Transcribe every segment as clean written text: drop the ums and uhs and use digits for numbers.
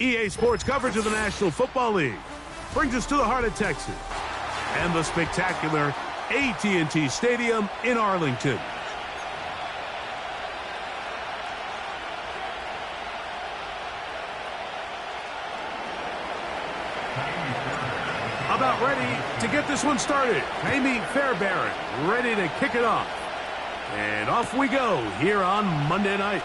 EA Sports coverage of the National Football League brings us to the heart of Texas and the spectacular AT&T Stadium in Arlington. About ready to get this one started. Amy Fairbairn ready to kick it off. And off we go here on Monday night.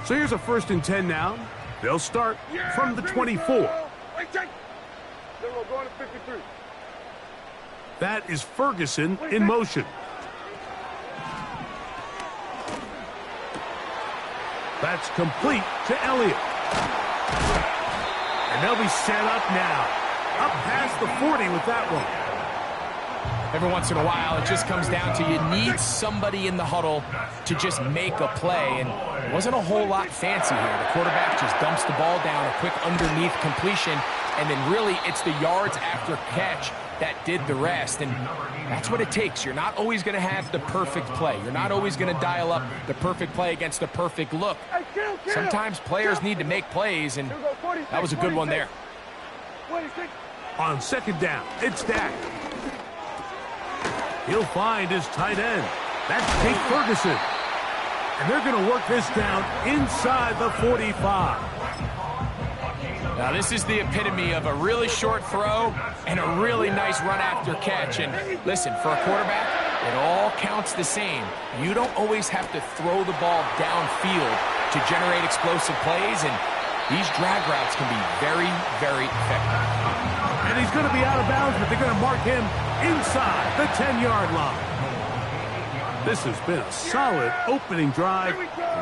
So here's a 1st and 10 now. They'll start from the 24. That is Ferguson in motion. That's complete to Elliott. And they'll be set up now. Up past the 40 with that one. Every once in a while, it just comes down to you need somebody in the huddle to just make a play. And it wasn't a whole lot fancy here. The quarterback just dumps the ball down, a quick underneath completion, and then really it's the yards after catch that did the rest. And that's what it takes. You're not always going to have the perfect play. You're not always going to dial up the perfect play against the perfect look. Sometimes players need to make plays, and that was a good one there. On 2nd down, it's Dak. He'll find his tight end. That's Kate Ferguson. And they're going to work this down inside the 45. Now, this is the epitome of a really short throw and a really nice run after catch. And listen, for a quarterback, it all counts the same. You don't always have to throw the ball downfield to generate explosive plays, and these drag routes can be very, very effective. And he's going to be out of bounds, but they're going to mark him inside the 10-yard line. This has been a solid opening drive,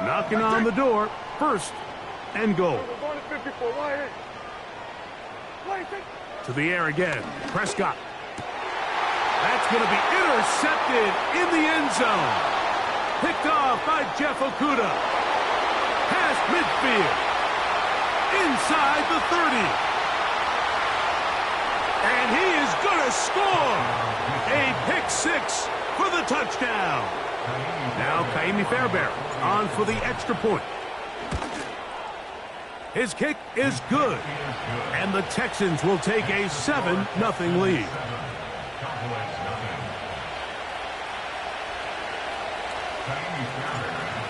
knocking on the door, 1st and goal. To the air again, Prescott. That's going to be intercepted in the end zone. Picked off by Jeff Okudah. Past midfield. Inside the 30. And he is going to score. A pick 6 for the touchdown. Now Kaimi Fairbairn on for the extra point. His kick is good. And the Texans will take a 7-0 lead.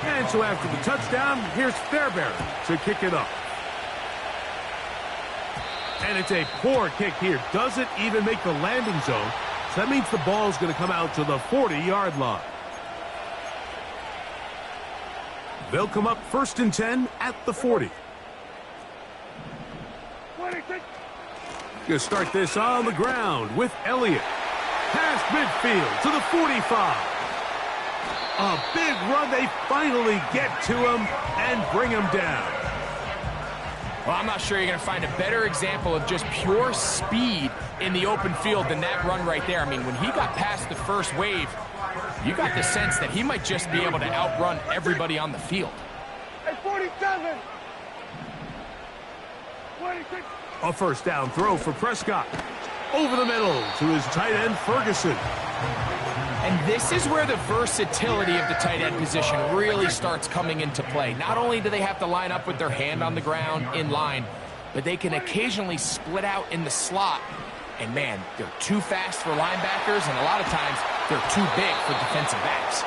And so after the touchdown, here's Fairbairn to kick it up. And it's a poor kick here. Doesn't even make the landing zone. So that means the ball is going to come out to the 40-yard line. They'll come up 1st and 10 at the 40. Going to start this on the ground with Elliott. Past midfield to the 45. A big run. They finally get to him and bring him down. Well, I'm not sure you're going to find a better example of just pure speed in the open field than that run right there. I mean, when he got past the first wave, you got the sense that he might just be able to outrun everybody on the field. Hey, 47. 26. A 1st down throw for Prescott. Over the middle to his tight end, Ferguson. And this is where the versatility of the tight end position really starts coming into play. Not only do they have to line up with their hand on the ground in line, but they can occasionally split out in the slot. And man, they're too fast for linebackers, and a lot of times they're too big for defensive backs.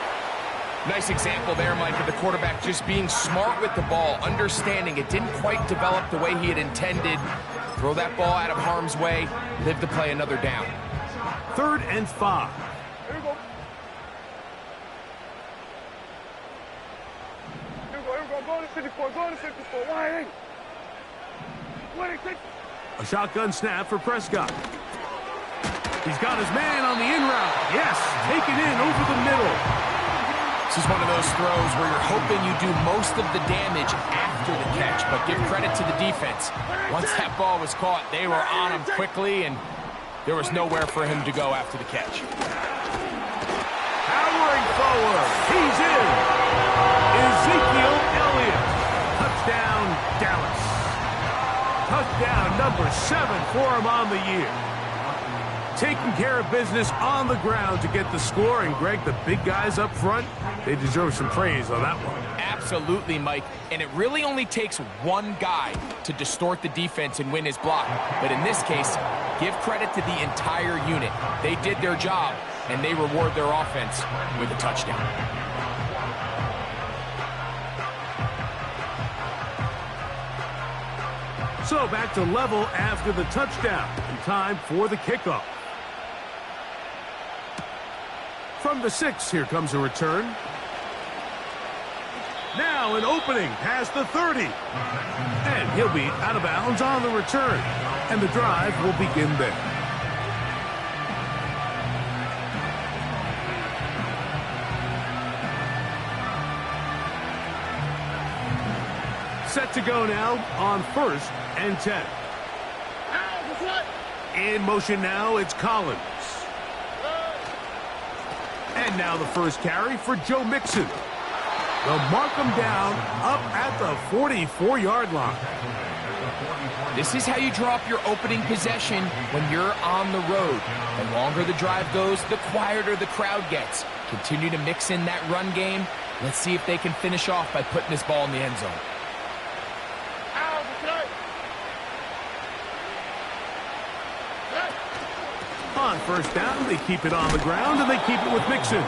Nice example there, Mike, of the quarterback just being smart with the ball, understanding it didn't quite develop the way he had intended. Throw that ball out of harm's way, live to play another down. 3rd and 5. Here we go. Go to 54. Go to 54. Why? 26. A shotgun snap for Prescott. He's got his man on the in route. Yes, taken in over the middle. This is one of those throws where you're hoping you do most of the damage after the catch, but give credit to the defense. Once that ball was caught, they were on him quickly, and there was nowhere for him to go after the catch. Powering forward. He's in. Ezekiel Elliott. Touchdown. Touchdown number 7 for him on the year. Taking care of business on the ground to get the score. And, Greg, the big guys up front, they deserve some praise on that one. Absolutely, Mike. And it really only takes one guy to distort the defense and win his block. But in this case, give credit to the entire unit. They did their job, and they reward their offense with a touchdown. So back to level after the touchdown. And time for the kickoff. From the 6, here comes a return. Now an opening past the 30. And he'll be out of bounds on the return. And the drive will begin there. Set to go now on 1st and 10. In motion now, it's Collins. And now the first carry for Joe Mixon. They'll mark him down up at the 44-yard line. This is how you drop your opening possession when you're on the road. The longer the drive goes, the quieter the crowd gets. Continue to mix in that run game. Let's see if they can finish off by putting this ball in the end zone. On 1st down, they keep it on the ground, and they keep it with Mixon.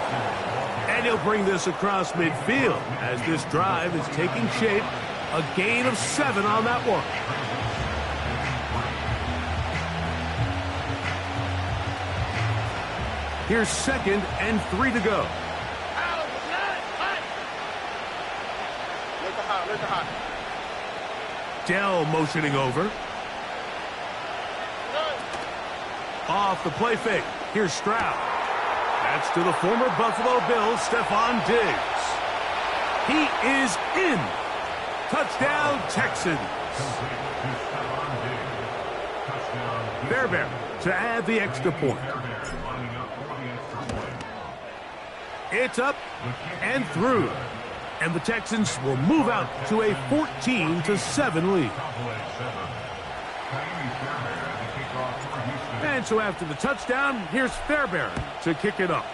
And he'll bring this across midfield as this drive is taking shape. A gain of 7 on that one. Here's 2nd and 3 to go. Dell motioning over. Off the play fake. Here's Stroud. That's to the former Buffalo Bills, Stephon Diggs. He is in. Touchdown, Texans. Fairbairn to add the extra point. It's up and through. And the Texans will move out to a 14-7 lead. And so after the touchdown, here's Fairbairn to kick it off.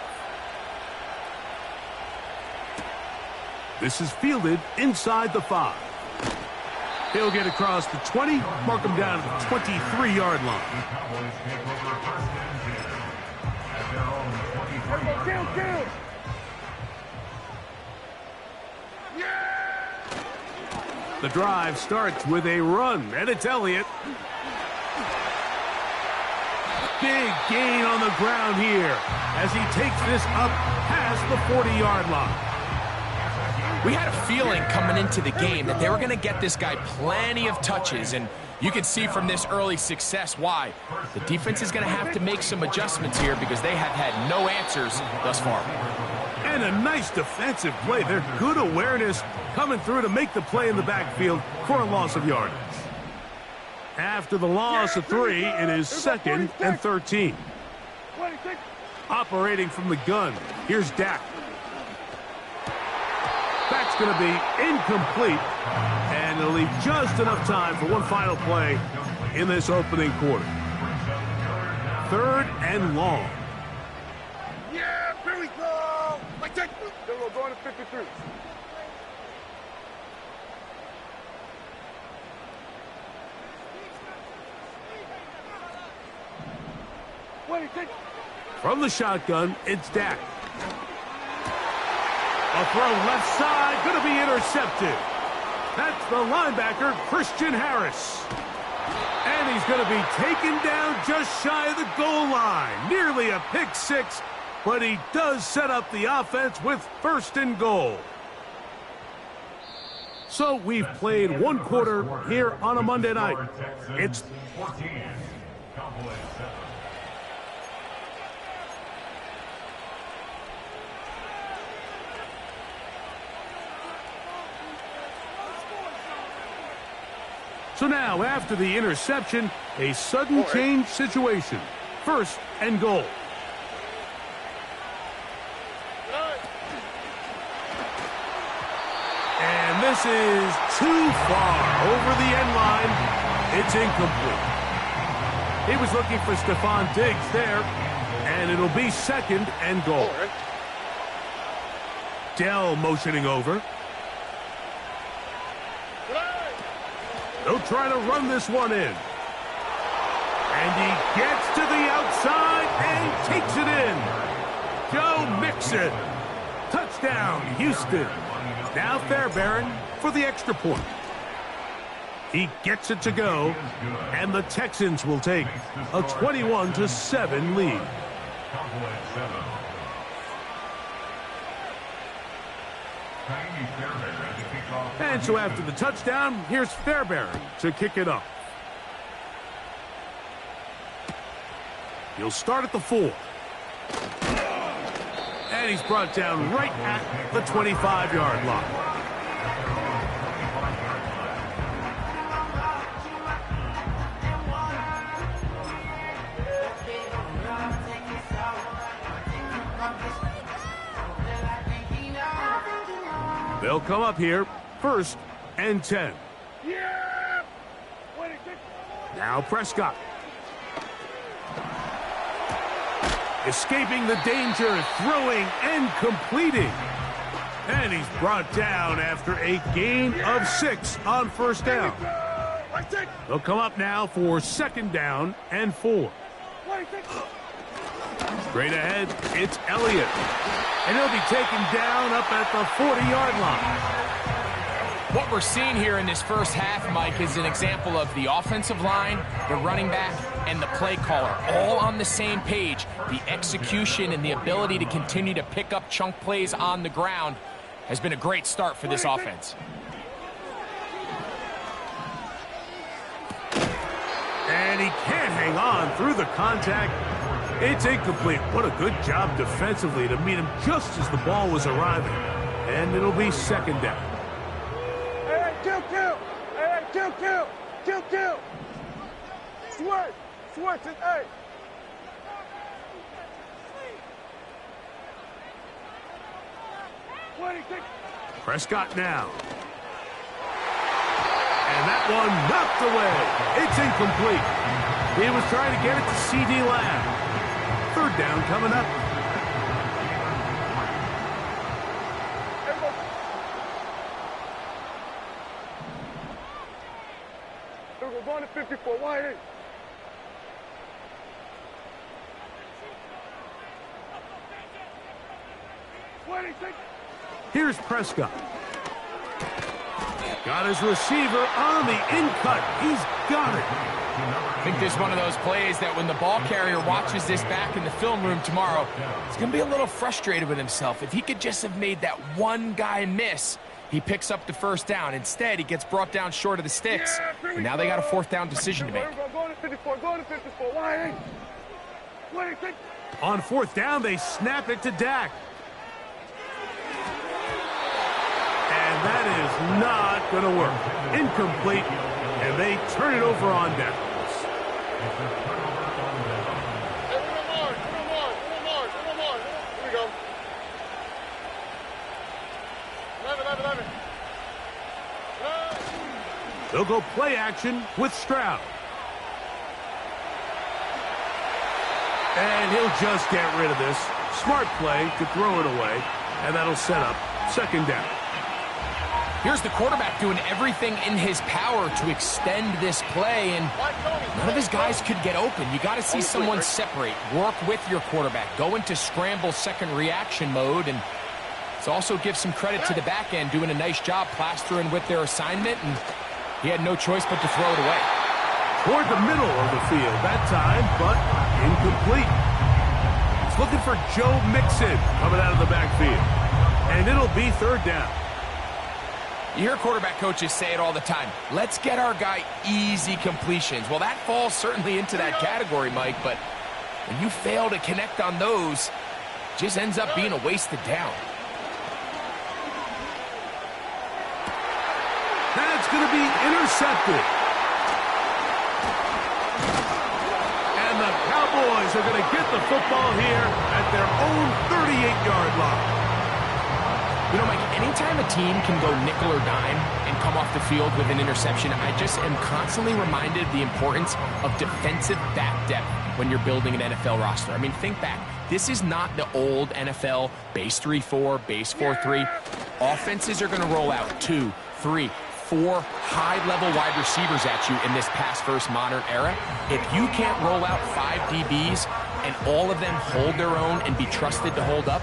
This is fielded inside the 5. He'll get across the 20, mark him down at the 23-yard line. The drive starts with a run, and it's Elliott. Big gain on the ground here as he takes this up past the 40-yard line. We had a feeling coming into the game that they were going to get this guy plenty of touches, and you can see from this early success why. The defense is going to have to make some adjustments here because they have had no answers thus far. And a nice defensive play. They're good awareness coming through to make the play in the backfield for a loss of yardage. After the loss of 3, it is 2nd and 13. Operating from the gun, here's Dak. That's going to be incomplete, and it'll leave just enough time for one final play in this opening quarter. 3rd and long. Yeah, here we go. Like that. There we go, going to 53. From the shotgun, it's Dak. A throw left side, going to be intercepted. That's the linebacker, Christian Harris. And he's going to be taken down just shy of the goal line. Nearly a pick 6, but he does set up the offense with 1st and goal. So we've played one quarter here on a Monday night. It's So now, after the interception, a sudden change situation. 1st and goal. And this is too far over the end line. It's incomplete. He was looking for Stephon Diggs there, and it'll be 2nd and goal. Dell motioning over. They'll try to run this one in. And he gets to the outside and takes it in. Joe Mixon. Touchdown, Houston. Now Fairbairn for the extra point. He gets it to go, and the Texans will take a 21-7 lead. And so after the touchdown, here's Fairbairn to kick it up. He'll start at the 4. And he's brought down right at the 25-yard line. They'll come up here, 1st and 10. Yeah! Now Prescott. Escaping the danger, throwing and completing. And he's brought down after a gain of 6 on 1st down. They'll come up now for 2nd down and 4. Straight ahead, it's Elliott. And he'll be taken down up at the 40-yard line. What we're seeing here in this first half, Mike, is an example of the offensive line, the running back, and the play caller all on the same page. The execution and the ability to continue to pick up chunk plays on the ground has been a great start for this offense. And he can't hang on through the contact. It's incomplete. What a good job defensively to meet him just as the ball was arriving. And it'll be 2nd down. Hey, kill! Hey, kill! Switch it, hey! Prescott now. And that one knocked away. It's incomplete. He was trying to get it to C.D. Lamb. 3rd down coming up. We're going to 54. Why? Here's Prescott. Got his receiver on the in-cut. He's got it. I think this is one of those plays that when the ball carrier watches this back in the film room tomorrow, he's going to be a little frustrated with himself. If he could just have made that one guy miss, he picks up the 1st down. Instead, he gets brought down short of the sticks. And now they got a 4th down decision to make. On 4th down, they snap it to Dak. And that is not going to work. Incomplete, and they turn it over on downs. Here we go. 11. They'll go play action with Stroud. And he'll just get rid of this. Smart play to throw it away, and that'll set up 2nd down. Here's the quarterback doing everything in his power to extend this play, and none of his guys could get open. You got to see someone separate, work with your quarterback, go into scramble 2nd reaction mode, and it's also give some credit to the back end doing a nice job plastering with their assignment, and he had no choice but to throw it away. Toward the middle of the field that time, but incomplete. He's looking for Joe Mixon coming out of the backfield, and it'll be 3rd down. You hear quarterback coaches say it all the time. Let's get our guy easy completions. Well, that falls certainly into that category, Mike, but when you fail to connect on those, it just ends up being a wasted down. That's going to be intercepted. And the Cowboys are going to get the football here at their own 38-yard line. You know, Mike, anytime a team can go nickel or dime and come off the field with an interception, I just am constantly reminded of the importance of defensive back depth when you're building an NFL roster. I mean, think back. This is not the old NFL base 3-4, base 4-3. Offenses are going to roll out 2, 3, 4 high-level wide receivers at you in this pass-first modern era. If you can't roll out 5 DBs and all of them hold their own and be trusted to hold up,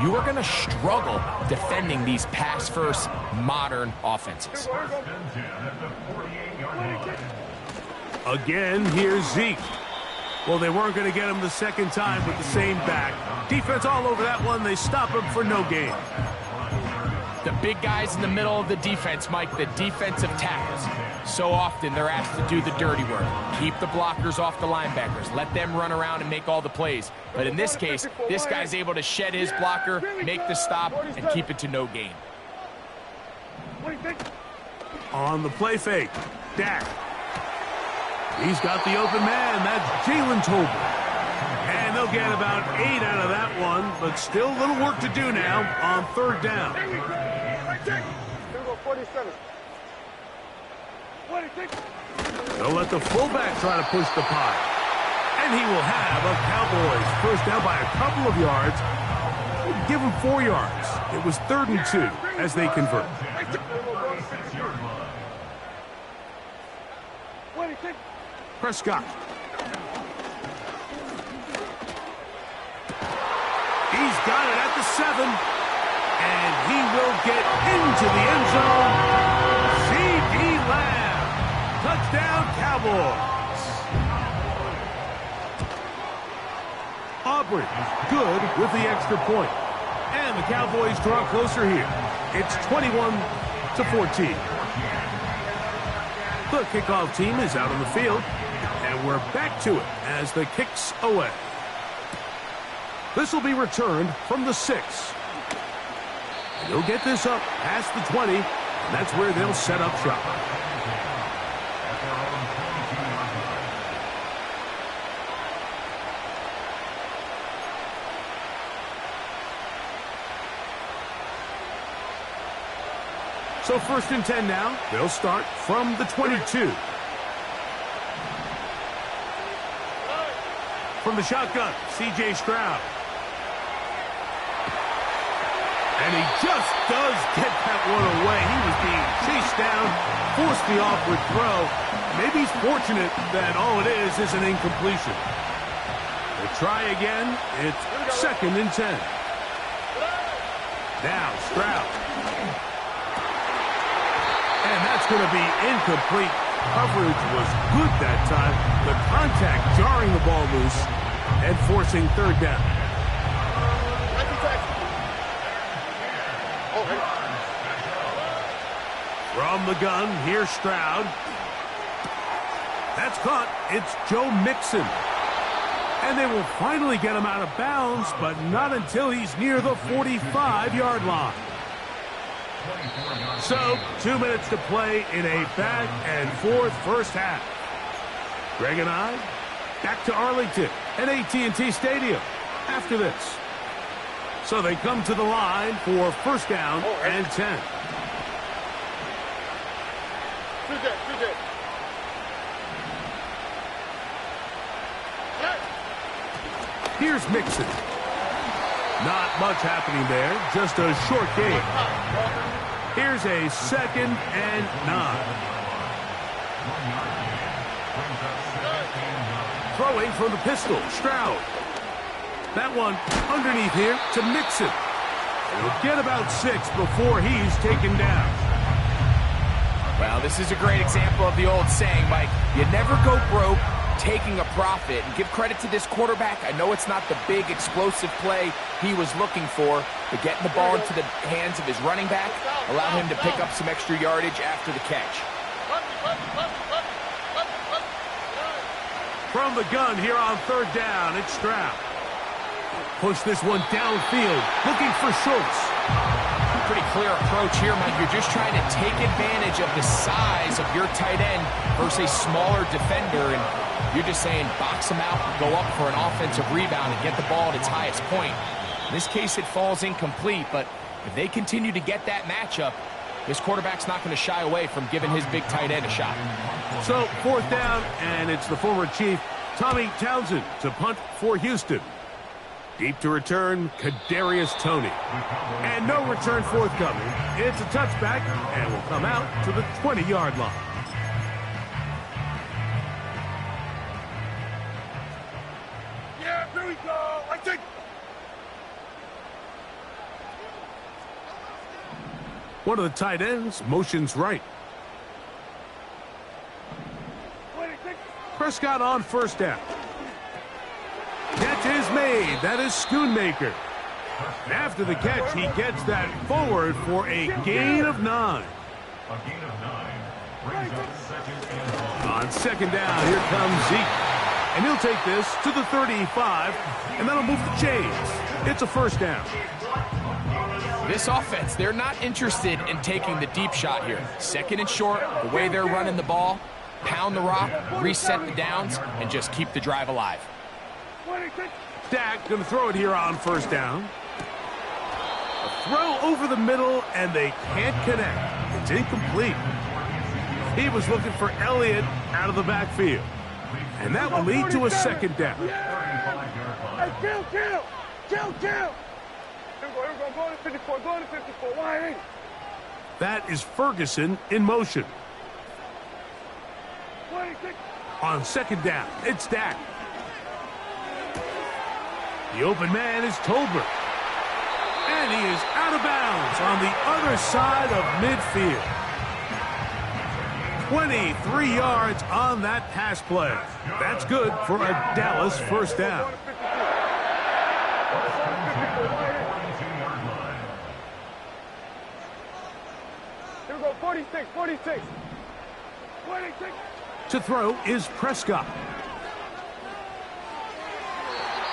you are going to struggle defending these pass-first modern offenses. Again, here's Zeke. Well, they weren't going to get him the second time with the same back. Defense all over that one. They stop him for no gain. The big guys in the middle of the defense, Mike, the defensive tackles. So often they're asked to do the dirty work. Keep the blockers off the linebackers. Let them run around and make all the plays. But in this case, this guy's able to shed his blocker, make the stop, and keep it to no gain. On the play fake, Dak. He's got the open man. That's Jalen Tolbert. And they'll get about 8 out of that one, but still a little work to do now on third down. They'll let the fullback try to push the pile. And he will have a Cowboys first down by a couple of yards. Give him 4 yards. It was 3rd and 2 as they convert. Prescott. He's got it at the 7. And he will get into the end zone. C.D. Lamb. Touchdown, Cowboys. Aubrey, good with the extra point. And the Cowboys draw closer here. It's 21-14. The kickoff team is out on the field. And we're back to it as the kick's away. This will be returned from the 6. They'll get this up past the 20, and that's where they'll set up shop. So 1st and 10 now. They'll start from the 22. From the shotgun, C.J. Stroud. And he just does get that one away. He was being chased down, forced the awkward throw. Maybe he's fortunate that all it is an incompletion. They try again. It's 2nd and 10. Now Stroud. And that's going to be incomplete. Coverage was good that time. The contact jarring the ball loose and forcing 3rd down. From the gun, here's Stroud. That's caught. It's Joe Mixon. And they will finally get him out of bounds, but not until he's near the 45-yard line. So, 2 minutes to play in a back-and-forth first half. Greg and I, back to Arlington at AT&T Stadium after this. So they come to the line for first down and 10. Here's Mixon. Not much happening there, just a short gain. Here's a 2nd and 9. Throwing from the pistol, Stroud. That one underneath here to Mixon. He'll get about 6 before he's taken down. Well, this is a great example of the old saying, Mike. You never go broke taking a profit. And give credit to this quarterback. I know it's not the big explosive play he was looking for, but getting the ball into the hands of his running back allow him to pick up some extra yardage after the catch. From the gun here on 3rd down, it's Stroud. Push this one downfield, looking for Schultz. Pretty clear approach here, Mike. You're just trying to take advantage of the size of your tight end versus a smaller defender, and you're just saying box him out, go up for an offensive rebound, and get the ball at its highest point. In this case, it falls incomplete, but If they continue to get that matchup, this quarterback's not going to shy away from giving his big tight end a shot. So, fourth down, and it's the former Chief, Tommy Townsend, to punt for Houston. Deep to return, Kadarius Toney. And no return forthcoming. It's a touchback, and will come out to the 20-yard line. Yeah, here we go. I take. One of the tight ends motions right. Prescott on first down. Catch is made. That is Schoonmaker. After the catch, he gets that forward for a gain of 9. On second down, here comes Zeke. And he'll take this to the 35, and that'll move the chains. It's a first down. This offense, they're not interested in taking the deep shot here. Second and short, the way they're running the ball, pound the rock, reset the downs, and just keep the drive alive. Dak going to throw it here on first down. A throw over the middle, and they can't connect. It's incomplete. He was looking for Elliott out of the backfield. And that will lead to a second down. Hey, kill. Go to 54, why ain't? That is Ferguson in motion. On second down, it's Dak. The open man is Tolbert. And he is out of bounds on the other side of midfield. 23 yards on that pass play. That's good for a Dallas first down. Here we go, 46. To throw is Prescott.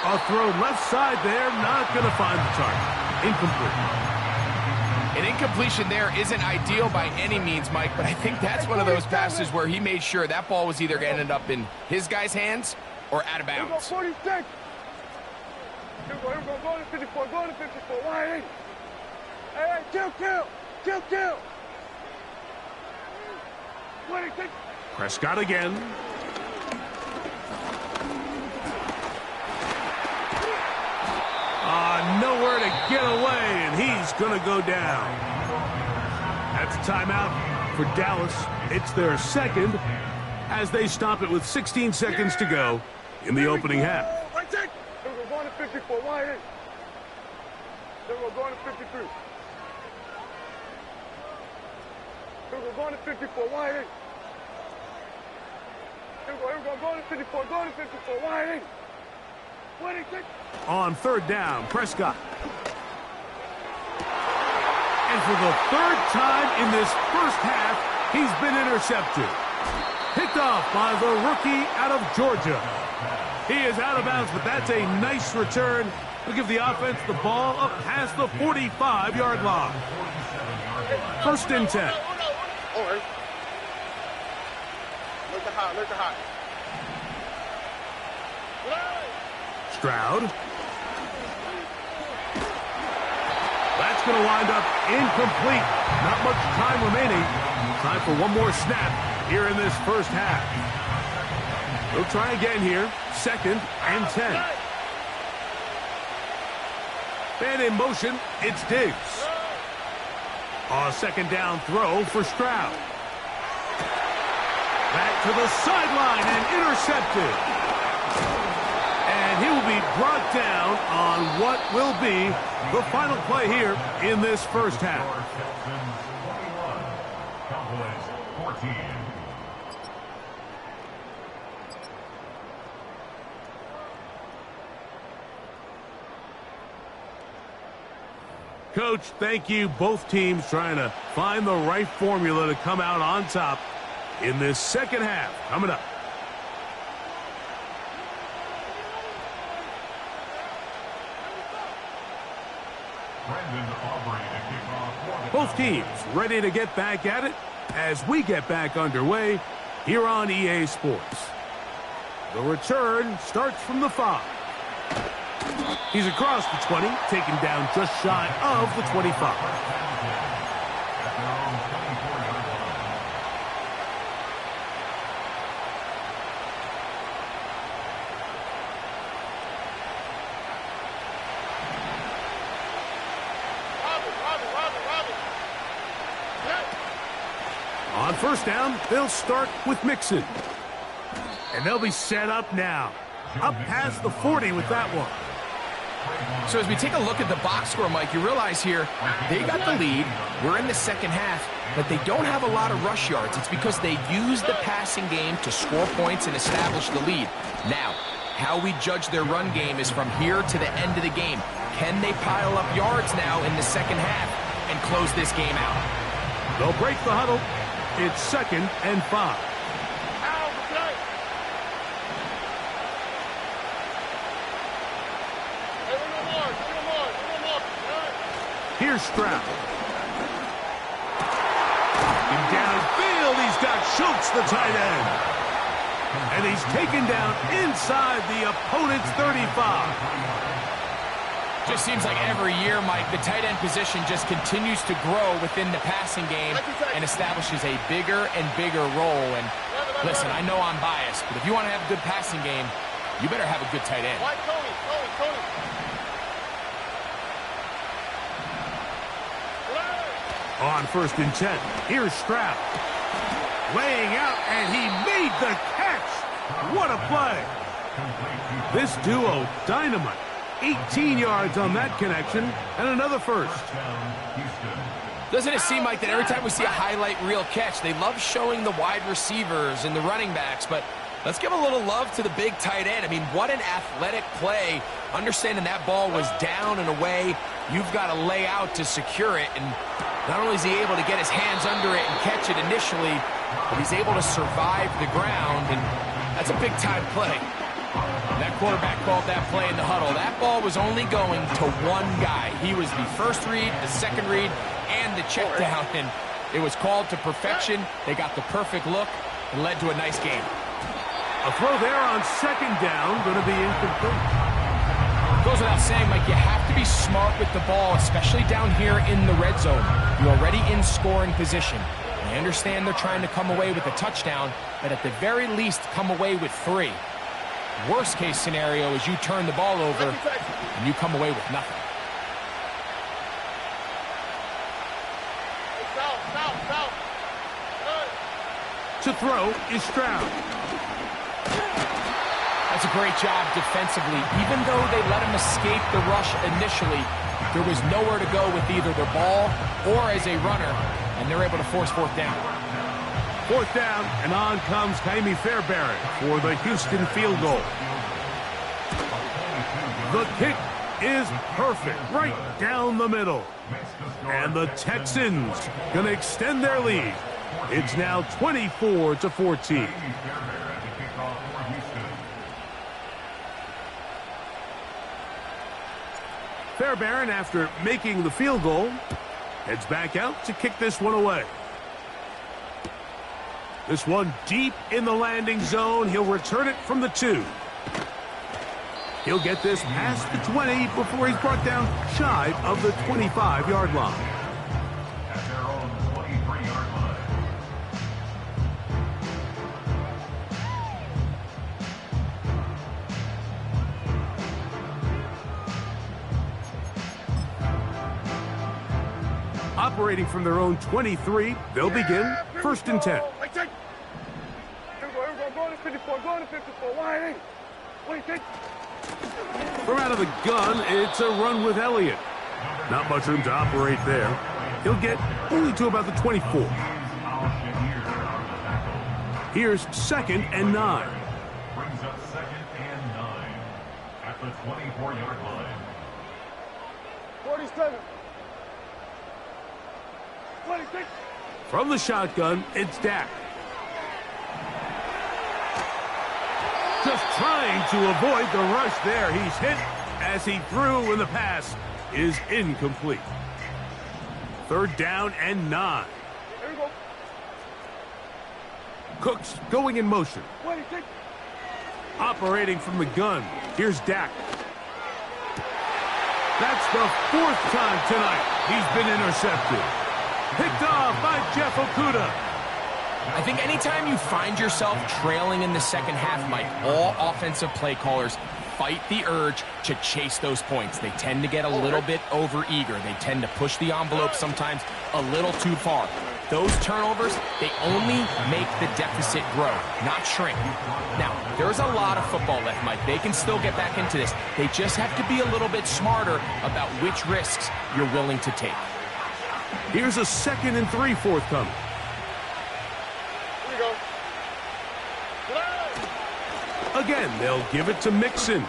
A throw left side there, not going to find the target. Incomplete. An incompletion there isn't ideal by any means, Mike, but I think that's one of those passes where he made sure that ball was either going to end up in his guy's hands or out of bounds. Here we go, 46. Here we go, go to 54, why ain't? Hey, kill. 26. Prescott again. Nowhere to get away, and he's going to go down. That's a timeout for Dallas. It's their second as they stop it with 16 seconds to go in the opening half. Here we go, going to 54, why ain't? Here we go, going to 53. Here we go, going to 54, why ain't? Here we go, going to 54, why ain't? 26. On third down, Prescott. And for the third time in this first half, he's been intercepted. Picked off by the rookie out of Georgia. He is out of bounds, but that's a nice return. We'll give the offense the ball up past the 45-yard line. First and 10. All right. Look at hot. Stroud. That's going to wind up incomplete. Not much time remaining. Time for one more snap here in this first half. We'll try again here. Second and 10. And in motion, it's Diggs. A second down throw for Stroud. Back to the sideline and intercepted. And he will be brought down on what will be the final play here in this first half. Coach, thank you. Both teams trying to find the right formula to come out on top in this second half. Coming up. Both teams ready to get back at it as we get back underway here on EA Sports. The return starts from the 5. He's across the 20, taken down just shy of the 25. On first down, they'll start with Mixon. And they'll be set up now. Up past the 40 with that one. So as we take a look at the box score, Mike, you realize here they got the lead. We're in the second half, but they don't have a lot of rush yards. It's because they use the passing game to score points and establish the lead. Now, how we judge their run game is from here to the end of the game. Can they pile up yards now in the second half and close this game out? They'll break the huddle. It's 2nd and 5. Here's Stroud. And downfield, he's got Schultz, the tight end. And he's taken down inside the opponent's 35. Just seems like every year, Mike, the tight end position just continues to grow within the passing game and establishes a bigger and bigger role. And listen, I know I'm biased, but if you want to have a good passing game, you better have a good tight end. Tony. On 1st and 10, here's Stroud. Laying out, and he made the catch. What a play. This duo, dynamite. 18 yards on that connection, and another first. Doesn't it seem like that every time we see a highlight reel catch, they love showing the wide receivers and the running backs, but let's give a little love to the big tight end. I mean, what an athletic play. Understanding that ball was down and away, you've got to lay out to secure it, and not only is he able to get his hands under it and catch it initially, but he's able to survive the ground, and that's a big-time play. That quarterback called that play in the huddle. That ball was only going to one guy. He was the first read, the second read, and the check down, and it was called to perfection. They got the perfect look and led to a nice game. A throw there on 2nd down, going to be incomplete. Goes without saying, Mike, you have to be smart with the ball, especially down here in the red zone. You're already in scoring position. I understand they're trying to come away with a touchdown, but at the very least, come away with 3. Worst case scenario is you turn the ball over and you come away with nothing. To throw is Stroud. That's a great job defensively. Even though they let him escape the rush initially, there was nowhere to go with either the ball or as a runner, and they're able to force 4th down. 4th down, and on comes Kaimi Fairbairn for the Houston field goal. The kick is perfect, right down the middle. And the Texans going to extend their lead. It's now 24-14. Fairbairn, after making the field goal, heads back out to kick this one away. This one deep in the landing zone. He'll return it from the 2. He'll get this past the 20 before he's brought down shy of the 25-yard line. At their own 23-yard line. Operating from their own 23, they'll begin 1st and 10. Go to 54, go to 54. Why? Wait, From out of the gun, it's a run with Elliott. Not much room to operate there. He'll get only to about the 24. Here's 2nd and 9. Brings up 2nd and 9 at the 24-yard line. 47. 26. From the shotgun, it's Dak. Just trying to avoid the rush there. He's hit as he threw when the pass is incomplete. 3rd down and 9. Here we go. Cooks going in motion. 26. Operating from the gun. Here's Dak. That's the 4th time tonight he's been intercepted. Picked off by Jeff Okudah. I think anytime you find yourself trailing in the second half, Mike, all offensive play callers fight the urge to chase those points. They tend to get a little bit overeager. They tend to push the envelope sometimes a little too far. Those turnovers, they only make the deficit grow, not shrink. Now, there's a lot of football left, Mike. They can still get back into this. They just have to be a little bit smarter about which risks you're willing to take. Here's a 2nd and 3 forthcoming. Here we go. Again, they'll give it to Mixon.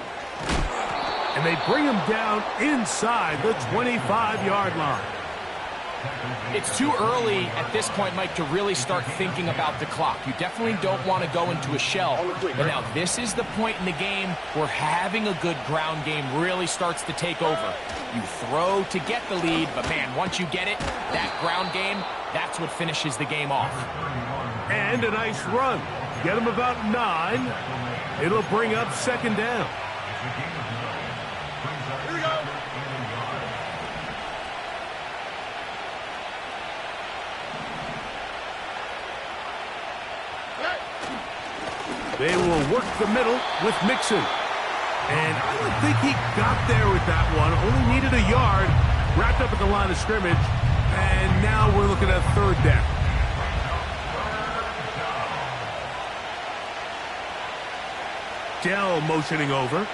And they bring him down inside the 25-yard line. It's too early at this point, Mike, to really start thinking about the clock. You definitely don't want to go into a shell. But now this is the point in the game where having a good ground game really starts to take over. You throw to get the lead, but man, once you get it, that ground game, that's what finishes the game off. And a nice run. Get him about 9. It'll bring up 2nd down. Here we go. They will work the middle with Mixon. And I don't think he got there with that one. Only needed a yard. Wrapped up at the line of scrimmage. And now we're looking at 3rd down. Dell motioning over.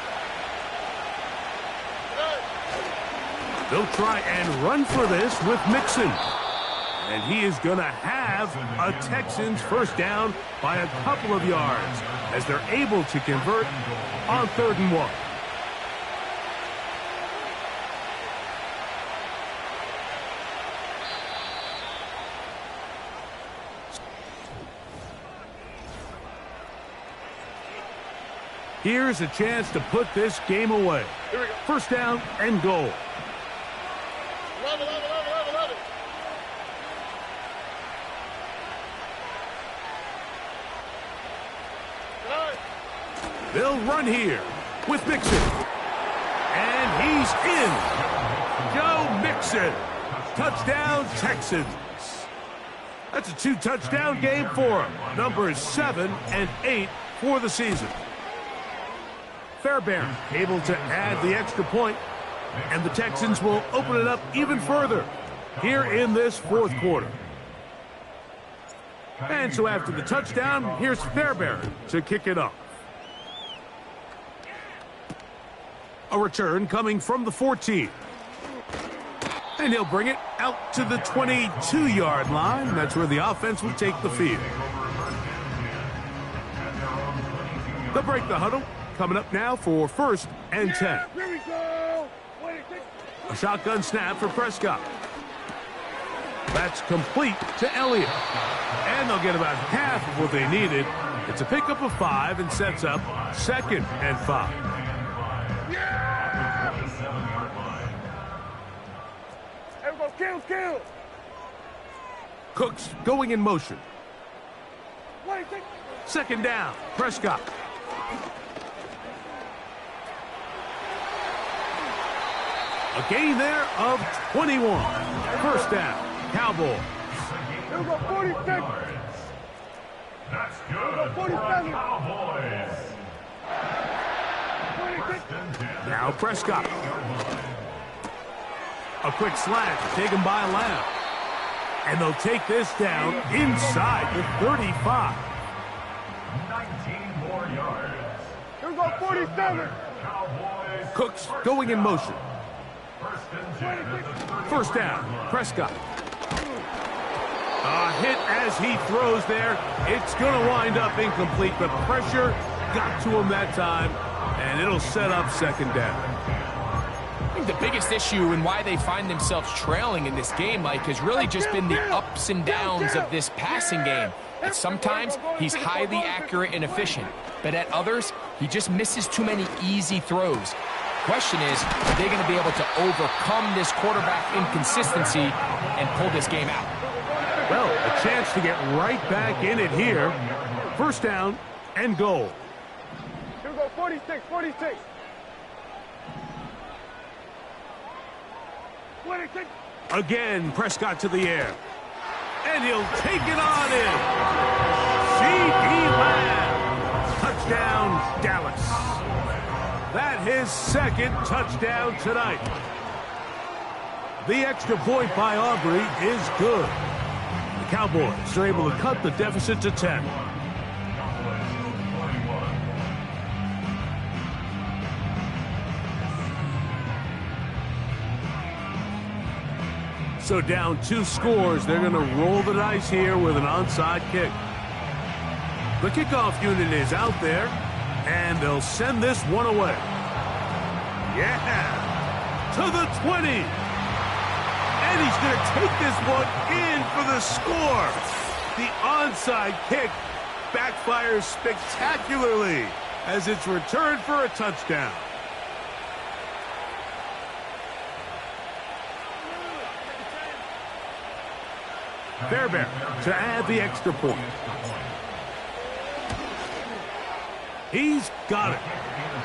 They'll try and run for this with Mixon. And he is going to have a Texans 1st down by a couple of yards as they're able to convert on 3rd and 1. Here's a chance to put this game away. 1st down and goal. Love it, love it, love it, love it, love it. They'll run here with Mixon. And he's in. Joe Mixon. Touchdown, Texans. That's a 2-touchdown game for him. Numbers 7 and 8 for the season. Fairbairn able to add the extra point. And the Texans will open it up even further here in this 4th quarter. And so after the touchdown, here's Fairbairn to kick it off. A return coming from the 14. And he'll bring it out to the 22-yard line. That's where the offense will take the field. They'll break the huddle. Coming up now for 1st and 10. Here we go. A shotgun snap for Prescott. That's complete to Elliott. And they'll get about half of what they needed. It's a pickup of 5 and sets up 2nd and 5. Everybody, kill. Cooks going in motion. 2nd down, Prescott. A gain there of 21. 1st down, Cowboys. Here we go, 46. That's good for the Cowboys. 26. Now Prescott. A quick slant taken by Lamb. And they'll take this down inside the 35. 19 more yards. Here we go, 47. Cowboys. Cooks going in motion. 1st down, Prescott. A hit as he throws there. It's going to wind up incomplete, but pressure got to him that time, and it'll set up 2nd down. I think the biggest issue and why they find themselves trailing in this game, Mike, has really just been the ups and downs of this passing game. And sometimes he's highly accurate and efficient, but at others, he just misses too many easy throws. Question is, are they going to be able to overcome this quarterback inconsistency and pull this game out? Well, a chance to get right back in it here. 1st down and goal. Here we go, 46. Again, Prescott to the air. And he'll take it on in. C.D. Lamb. Touchdown, Dallas. That his second touchdown tonight. The extra point by Aubrey is good. The Cowboys are able to cut the deficit to 10. So down 2 scores, they're going to roll the dice here with an onside kick. The kickoff unit is out there, and they'll send this one away. Yeah, to the 20. And he's going to take this one in for the score. The onside kick backfires spectacularly as it's returned for a touchdown. Fairbairn to add the extra point. He's got it.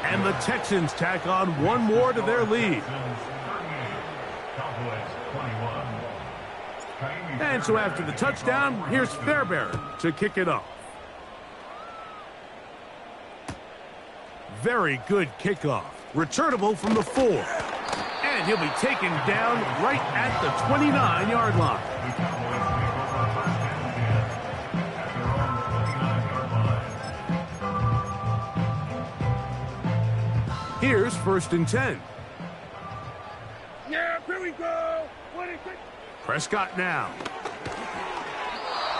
And the Texans tack on one more to their lead. And so after the touchdown, here's Fairbairn to kick it off. Very good kickoff. Returnable from the 4. And he'll be taken down right at the 29-yard line. Here's 1st and 10. Yeah, here we go. Prescott now.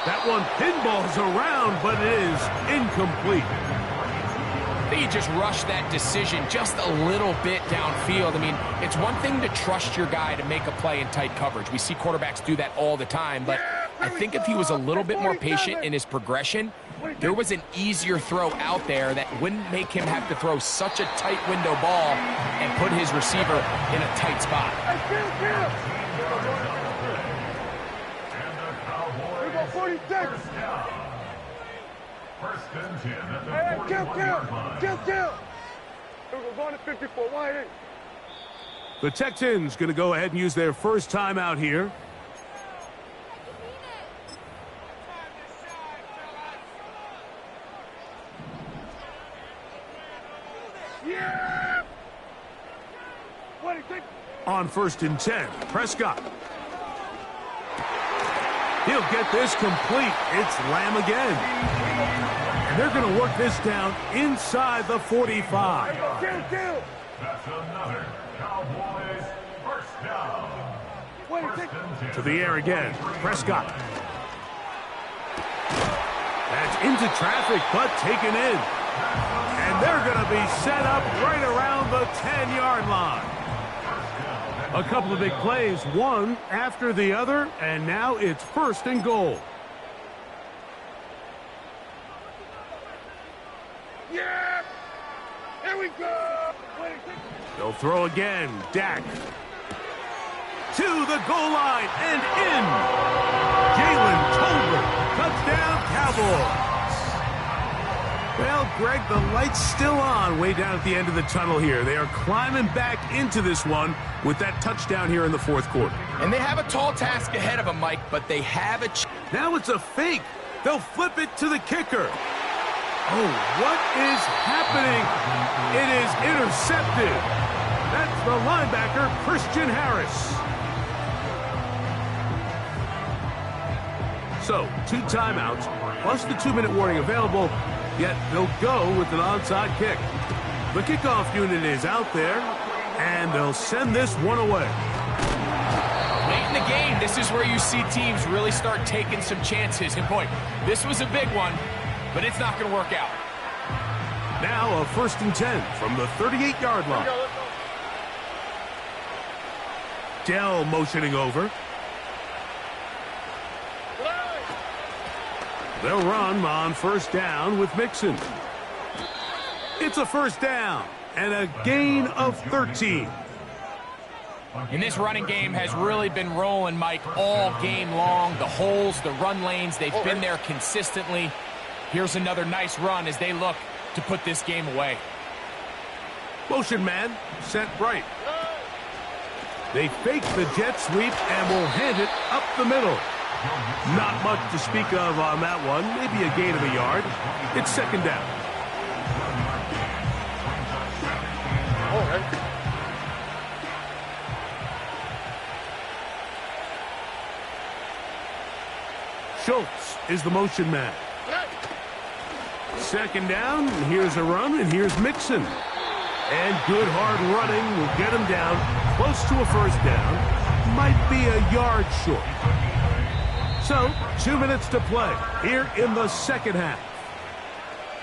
That one pinballs around, but it is incomplete. I think he just rushed that decision just a little bit downfield. I mean, it's one thing to trust your guy to make a play in tight coverage. We see quarterbacks do that all the time, but I think if he was a little bit more patient in his progression, there was an easier throw out there that wouldn't make him have to throw such a tight window ball and put his receiver in a tight spot. We got 46. First and 10 at the Hey, 41-yard line. kill. We're going to 54. Wide eight. The Texans going to go ahead and use their first timeout here. Yeah! What do you think? On 1st and 10, Prescott. He'll get this complete. It's Lamb again. And they're going to work this down inside the 45. Kill. That's another Cowboys first down. What do you think? First and 10. To the air again, Prescott. That's into traffic, but taken in. And they're going to be set up right around the 10-yard line. A couple of big plays, one after the other, and now it's 1st and goal. Yeah! Here we go! What do you think? They'll throw again. Dak. To the goal line and in. Jalen Tolbert. Touchdown, Cowboys. Well, Greg, the light's still on way down at the end of the tunnel here. They are climbing back into this one with that touchdown here in the 4th quarter. And they have a tall task ahead of them, Mike, but they have a Now it's a fake. They'll flip it to the kicker. Oh, what is happening? It is intercepted. That's the linebacker, Christian Harris. So, 2 timeouts, plus the 2-minute warning available, yet they'll go with an onside kick. The kickoff unit is out there, and they'll send this one away. Late in the game, this is where you see teams really start taking some chances. And boy, this was a big one, but it's not going to work out. Now a 1st and 10 from the 38-yard line. Dell motioning over. They'll run on 1st down with Mixon. It's a 1st down and a gain of 13. And this running game has really been rolling, Mike, all game long. The holes, the run lanes, they've been there consistently. Here's another nice run as they look to put this game away. Motion man sent right. They fake the jet sweep and will hand it up the middle. Not much to speak of on that one. Maybe a gain of a yard. It's second down. All right. Schultz is the motion man. Second down, and here's a run, and here's Mixon. And good hard running will get him down close to a first down. Might be a yard short. So, 2 minutes to play here in the second half.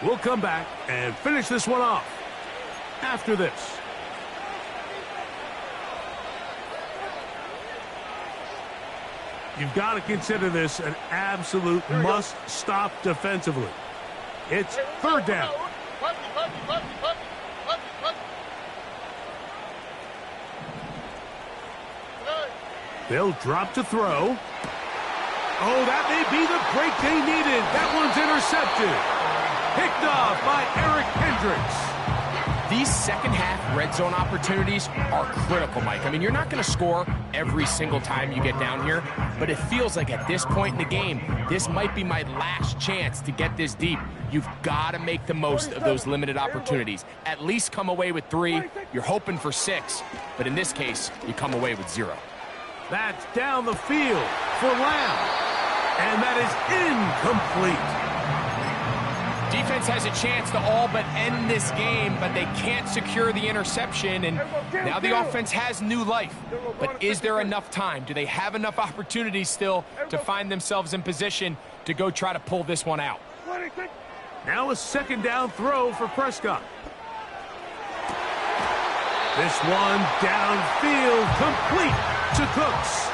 We'll come back and finish this one off after this. You've got to consider this an absolute must-stop defensively. It's third down. They'll drop to throw. Oh, that may be the break they needed. That one's intercepted. Picked off by Eric Hendricks. These second-half red zone opportunities are critical, Mike. I mean, you're not going to score every single time you get down here, but it feels like at this point in the game, this might be my last chance to get this deep. You've got to make the most of those limited opportunities. At least come away with 3. You're hoping for 6, but in this case, you come away with 0. That's down the field for Lamb, and that is incomplete. Defense has a chance to all but end this game, but they can't secure the interception, and now the offense has new life. But is there enough time? Do they have enough opportunities still to find themselves in position to go try to pull this one out? Now a second down throw for Prescott. This one downfield, complete to Cooks.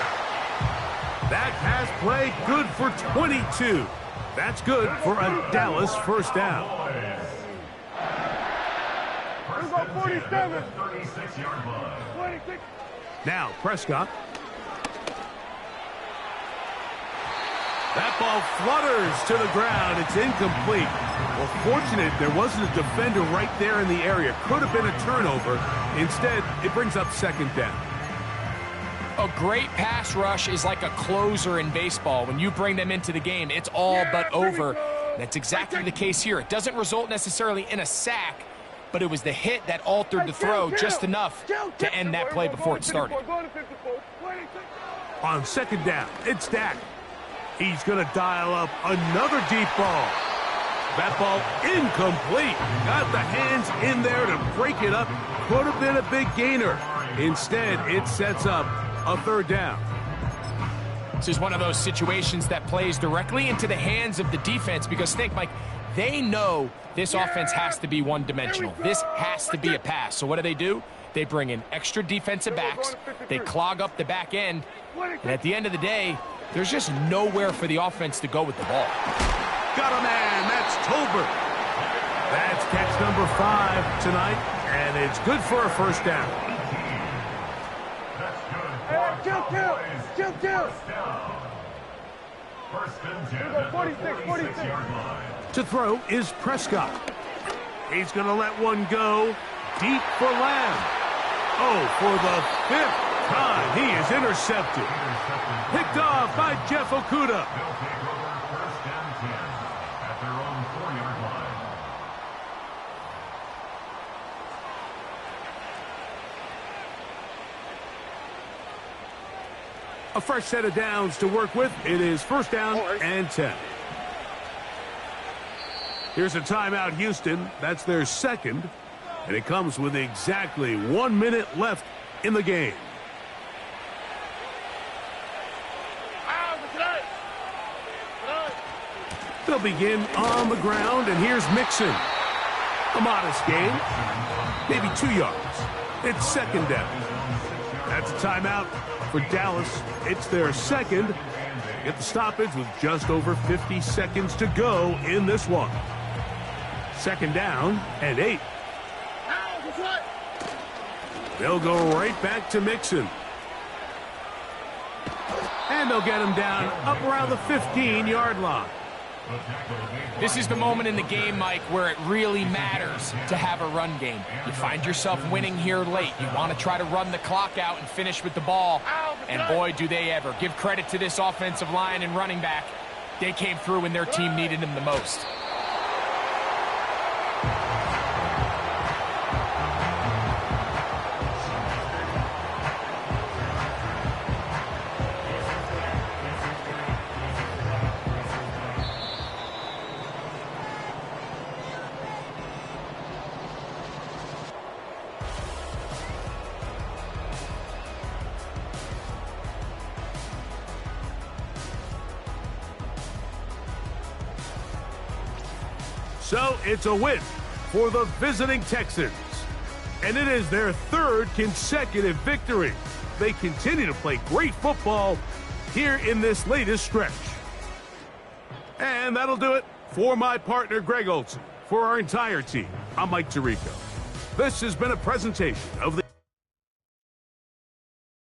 That pass play good for 22. That's good for a Dallas first down. Let's go 47. 36-yard line. 26. Now Prescott. That ball flutters to the ground. It's incomplete. Well, fortunate there wasn't a defender right there in the area. Could have been a turnover. Instead, it brings up second down. A great pass rush is like a closer in baseball. When you bring them into the game, it's all but over. That's exactly the case here. It doesn't result necessarily in a sack, but it was the hit that altered the throw just enough to end that play before it started. On second down, it's Dak. He's going to dial up another deep ball. That ball incomplete. Got the hands in there to break it up. Could have been a big gainer. Instead, it sets up a third down. This is one of those situations that plays directly into the hands of the defense because think, Mike, they know this offense has to be one-dimensional. This has to be a pass. So what do? They bring in extra defensive backs. They clog up the back end. And at the end of the day, there's just nowhere for the offense to go with the ball. Got a man. That's Tolbert. That's catch number 5 tonight, and it's good for a first down. Kill. First and 10. 46 yard line. To throw is Prescott. He's going to let one go deep for Lamb. Oh, for the 5th time, he is intercepted. Picked off by Jeff Okuda. They'll take over first and 10 at their own 4-yard line. A fresh set of downs to work with. It is first down and 10. Here's a timeout, Houston. That's their second. And it comes with exactly 1 minute left in the game. They'll begin on the ground, and here's Mixon. A modest gain, maybe 2 yards. It's second down. That's a timeout for Dallas. It's their second. Get the stoppage with just over 50 seconds to go in this one. Second down and 8. They'll go right back to Mixon. And they'll get him down up around the 15-yard line. This is the moment in the game, Mike, where it really matters to have a run game. You find yourself winning here late. You want to try to run the clock out and finish with the ball. And boy, do they ever. Give credit to this offensive line and running back. They came through when their team needed them the most. So it's a win for the visiting Texans. And it is their third consecutive victory. They continue to play great football here in this latest stretch. And that'll do it for my partner, Greg Olson. For our entire team, I'm Mike Tirico. This has been a presentation of the